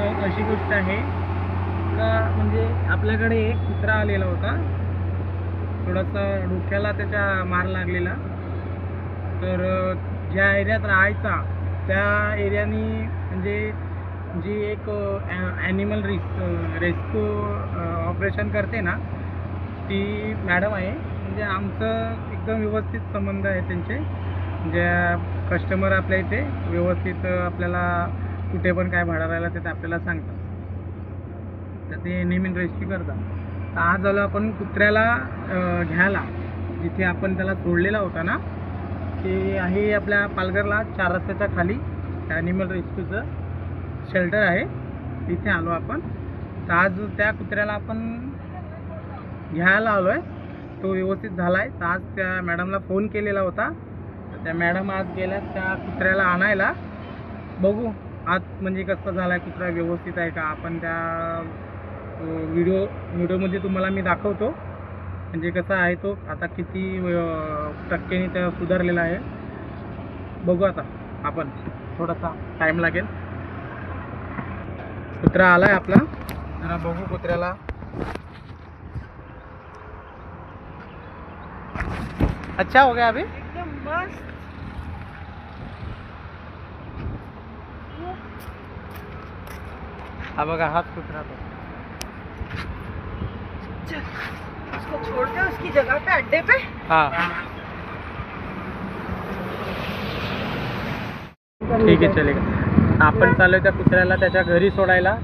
एक अशी गोष्ट आहे का म्हणजे आपल्याकडे एक कुत्रा आलेला होता, थोडासा डोक्याला त्याच्या मार लागलेला. तर ज्या एरियात राहायचा त्या एरियानी म्हणजे जी एक ॲनिमल रेस्क्यू ऑपरेशन करते ना, ती मॅडम आहे. म्हणजे आमचं एकदम व्यवस्थित संबंध आहे त्यांचे. ज्या कस्टमर आपल्या इथे व्यवस्थित आपल्याला कुठे पण काय भाडं राहिलं ते आपल्याला सांगतात, तर ते नेहमी रेस्क्यू करतात. तर आज आलो आपण कुत्र्याला घ्यायला, जिथे आपण त्याला सोडलेला होता ना, ते आहे आपल्या पालघरला 4 रस्त्याच्या खाली ॲनिमल रेस्क्यूचं शेल्टर आहे, तिथे आलो आपण. तर आज त्या कुत्र्याला आपण घ्यायला आलो आहे. तो व्यवस्थित झाला आहे. तर आज त्या मॅडमला फोन केलेला होता, तर त्या मॅडम आज गेल्या त्या कुत्र्याला आणायला. बघू आज म्हणजे कसं झाला आहे कुत्रा, व्यवस्थित आहे का. आपण त्या व्हिडिओमध्ये तुम्हाला मी दाखवतो म्हणजे कसा आहे तो, आता किती टक्क्याने त्या सुधारलेला आहे. बघू आता आपण, थोडासा टाईम लागेल. कुत्रा आला आहे आपला, जरा बघू कुत्र्याला. अच्छा हो गया अभी एकदम मस्त. हा बघा, हाच कुत्रा तो. उसको छोड़ दे उसकी जगह पे, अड्डे पे. हाँ ठीक आहे, चलेगा. आपण चालू त्या कुत्र्याला त्याच्या घरी सोडायला.